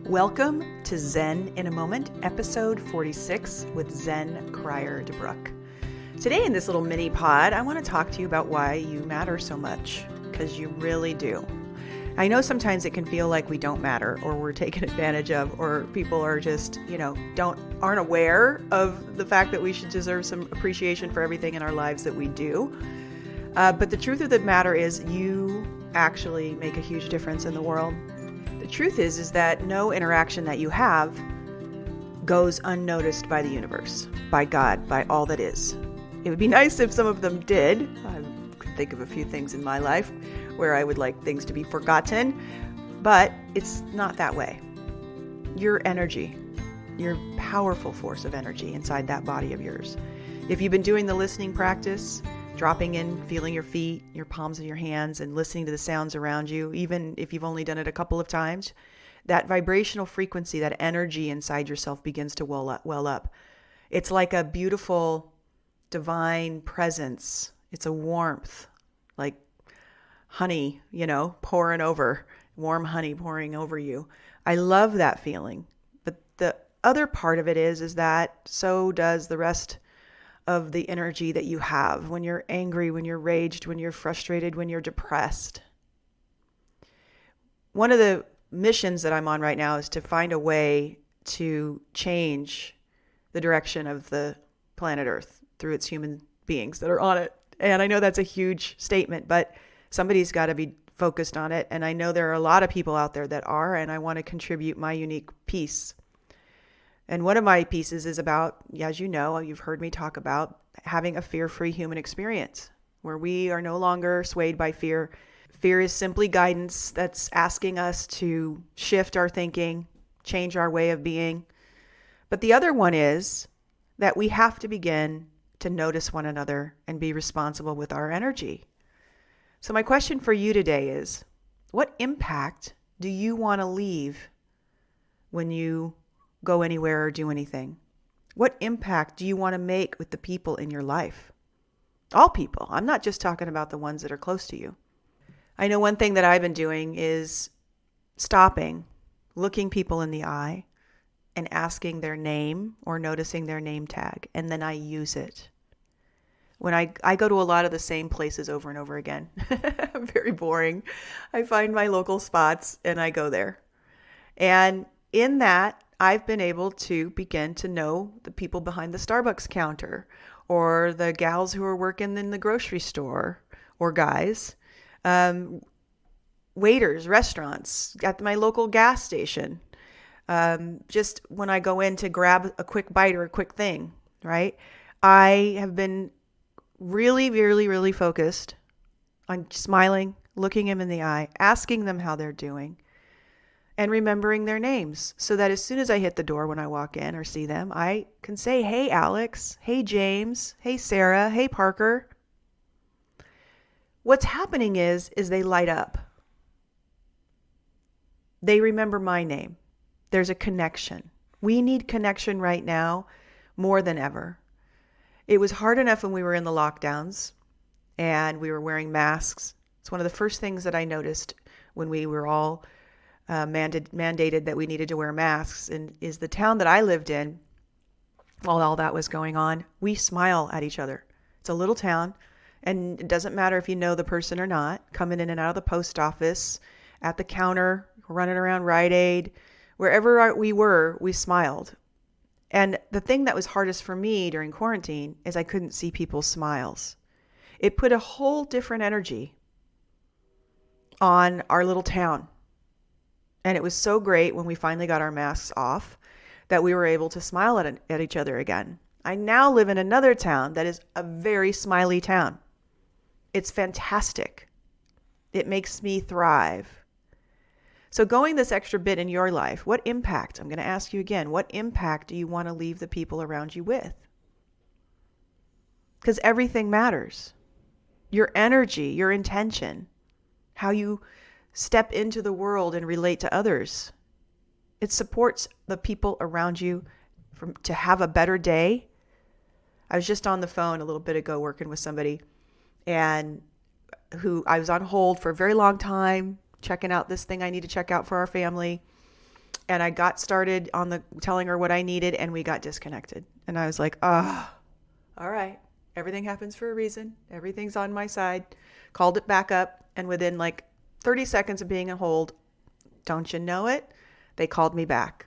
Welcome to Zen in a Moment, episode 46 with Zen Crier DeBruck. Today in this little mini pod, I want to talk to you about why you matter so much, because you really do. I know sometimes it can feel like we don't matter, or we're taken advantage of, or people are just, aren't aware of the fact that we should deserve some appreciation for everything in our lives that we do. But the truth of the matter is you actually make a huge difference in the world. The truth is that no interaction that you have goes unnoticed by the universe, by God, by all that is. It would be nice if some of them did. I could think of a few things in my life where I would like things to be forgotten, but it's not that way. Your energy, your powerful force of energy inside that body of yours. If you've been doing the listening practice, dropping in, feeling your feet, your palms of your hands, and listening to the sounds around you, even if you've only done it a couple of times, that vibrational frequency, that energy inside yourself begins to well up. It's like a beautiful, divine presence. It's a warmth, like honey, pouring over, warm honey pouring over you. I love that feeling. But the other part of it is that so does the rest of the energy that you have when you're angry, when you're raged, when you're frustrated, when you're depressed. One of the missions that I'm on right now is to find a way to change the direction of the planet Earth through its human beings that are on it. And I know that's a huge statement, but somebody's got to be focused on it. And I know there are a lot of people out there that are, and I want to contribute my unique piece. And one of my pieces is about, as you know, you've heard me talk about having a fear-free human experience where we are no longer swayed by fear. Fear is simply guidance that's asking us to shift our thinking, change our way of being. But the other one is that we have to begin to notice one another and be responsible with our energy. So my question for you today is, what impact do you want to leave when you go anywhere or do anything? What impact do you want to make with the people in your life? All people. I'm not just talking about the ones that are close to you. I know one thing that I've been doing is stopping, looking people in the eye and asking their name or noticing their name tag, and then I use it. When I go to a lot of the same places over and over again. Very boring. I find my local spots and I go there. And in that, I've been able to begin to know the people behind the Starbucks counter or the gals who are working in the grocery store or guys, waiters, restaurants, at my local gas station. Just when I go in to grab a quick bite or a quick thing, right? I have been really, really, really focused on smiling, looking them in the eye, asking them how they're doing, and remembering their names so that as soon as I hit the door when I walk in or see them, I can say, hey, Alex, hey, James, hey, Sarah, hey, Parker. What's happening is they light up. They remember my name. There's a connection. We need connection right now more than ever. It was hard enough when we were in the lockdowns and we were wearing masks. It's one of the first things that I noticed when we were all mandated that we needed to wear masks, and is the town that I lived in, while all that was going on, we smile at each other. It's a little town, and it doesn't matter if you know the person or not, coming in and out of the post office, at the counter, running around Rite Aid, wherever we were, we smiled. And the thing that was hardest for me during quarantine is I couldn't see people's smiles. It put a whole different energy on our little town. And it was so great when we finally got our masks off that we were able to smile at each other again. I now live in another town that is a very smiley town. It's fantastic. It makes me thrive. So going this extra bit in your life, what impact, I'm going to ask you again, what impact do you want to leave the people around you with? Because everything matters. Your energy, your intention, how you step into the world and relate to others. It supports the people around you to have a better day. I was just on the phone a little bit ago working with somebody and who I was on hold for a very long time, checking out this thing I need to check out for our family. And I got started on telling her what I needed, and we got disconnected. And I was like, all right, everything happens for a reason. Everything's on my side. Called it back up. And within like 30 seconds of being on hold, don't you know it? They called me back.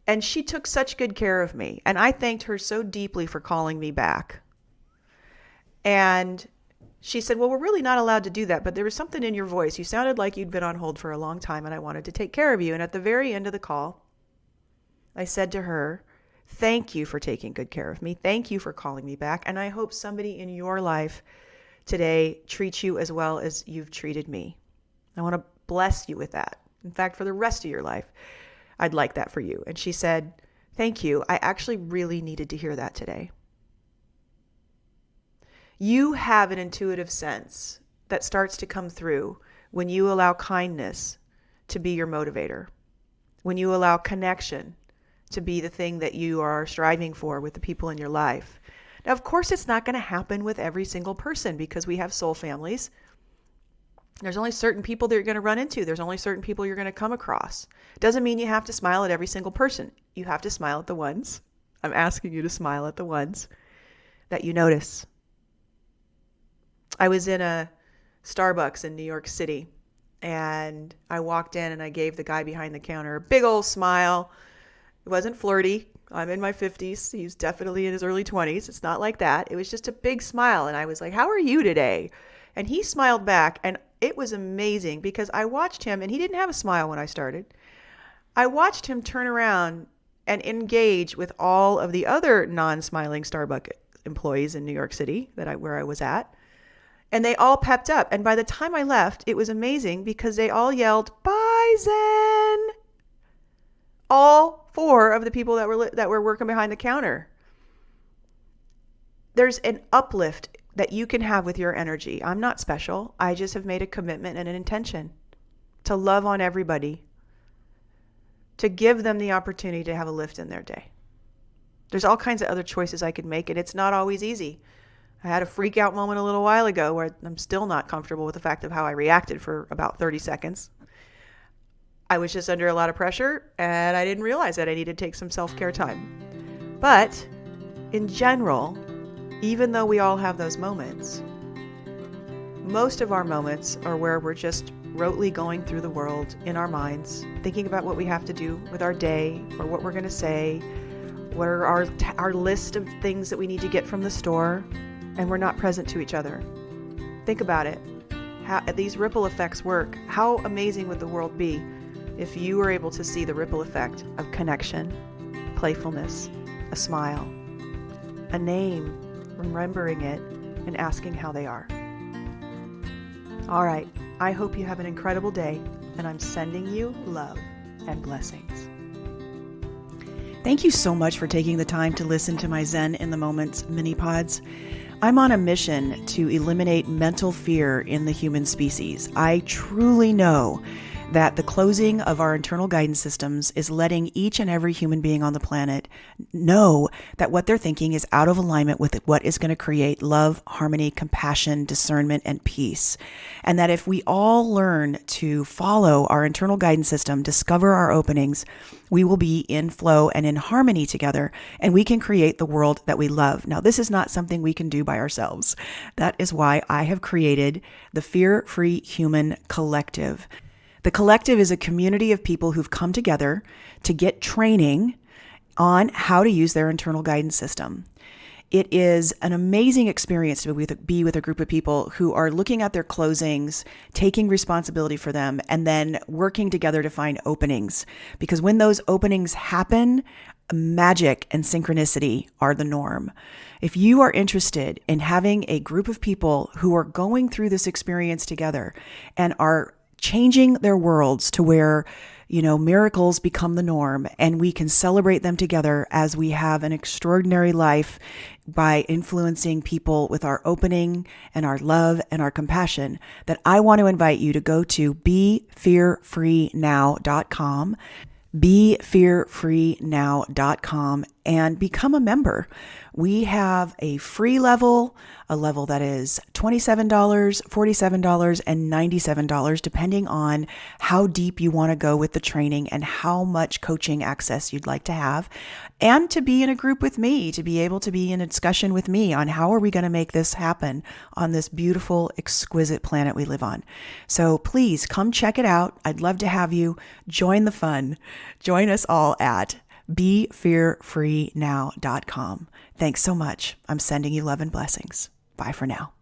And she took such good care of me. And I thanked her so deeply for calling me back. And she said, well, we're really not allowed to do that, but there was something in your voice. You sounded like you'd been on hold for a long time, and I wanted to take care of you. And at the very end of the call, I said to her, thank you for taking good care of me. Thank you for calling me back. And I hope somebody in your life today treats you as well as you've treated me. I want to bless you with that. In fact, for the rest of your life, I'd like that for you. And she said, thank you. I actually really needed to hear that today. You have an intuitive sense that starts to come through when you allow kindness to be your motivator, when you allow connection to be the thing that you are striving for with the people in your life. Now, of course, it's not going to happen with every single person because we have soul families. There's only certain people that you're going to run into. There's only certain people you're going to come across. Doesn't mean you have to smile at every single person. You have to smile at the ones. I'm asking you to smile at the ones that you notice. I was in a Starbucks in New York City, and I walked in and I gave the guy behind the counter a big old smile. It wasn't flirty. I'm in my 50s. He's definitely in his early 20s. It's not like that. It was just a big smile. And I was like, how are you today? And he smiled back, and it was amazing because I watched him, and he didn't have a smile when I started. I watched him turn around and engage with all of the other non-smiling Starbucks employees in New York City where I was at. And they all pepped up. And by the time I left, it was amazing because they all yelled, "Bye, Zen!" All 4 of the people that were working behind the counter. There's an uplift that you can have with your energy. I'm not special. I just have made a commitment and an intention to love on everybody, to give them the opportunity to have a lift in their day. There's all kinds of other choices I could make, and it's not always easy. I had a freak out moment a little while ago where I'm still not comfortable with the fact of how I reacted for about 30 seconds. I was just under a lot of pressure, and I didn't realize that I needed to take some self-care time. But in general, even though we all have those moments, most of our moments are where we're just rotely going through the world in our minds, thinking about what we have to do with our day or what we're going to say, what are our list of things that we need to get from the store, and we're not present to each other. Think about it. How these ripple effects work. How amazing would the world be if you were able to see the ripple effect of connection, playfulness, a smile, a name, remembering it, and asking how they are. All right. I hope you have an incredible day, and I'm sending you love and blessings. Thank you so much for taking the time to listen to my Zen in the Moments mini pods. I'm on a mission to eliminate mental fear in the human species. I truly know that the closing of our internal guidance systems is letting each and every human being on the planet know that what they're thinking is out of alignment with what is going to create love, harmony, compassion, discernment, and peace. And that if we all learn to follow our internal guidance system, discover our openings, we will be in flow and in harmony together, and we can create the world that we love. Now, this is not something we can do by ourselves. That is why I have created the Fear-Free Human Collective. The collective is a community of people who've come together to get training on how to use their internal guidance system. It is an amazing experience to be with a group of people who are looking at their closings, taking responsibility for them, and then working together to find openings. Because when those openings happen, magic and synchronicity are the norm. If you are interested in having a group of people who are going through this experience together and are changing their worlds to where, miracles become the norm and we can celebrate them together as we have an extraordinary life by influencing people with our opening and our love and our compassion, that I want to invite you to go to BeFearFreeNow.com, BeFearFreeNow.com, and become a member. We have a free level, a level that is $27, $47, and $97, depending on how deep you want to go with the training and how much coaching access you'd like to have, and to be in a group with me, to be able to be in a discussion with me on how are we going to make this happen on this beautiful, exquisite planet we live on. So please come check it out. I'd love to have you join the fun. Join us all at BeFearFreeNow.com. Thanks so much. I'm sending you love and blessings. Bye for now.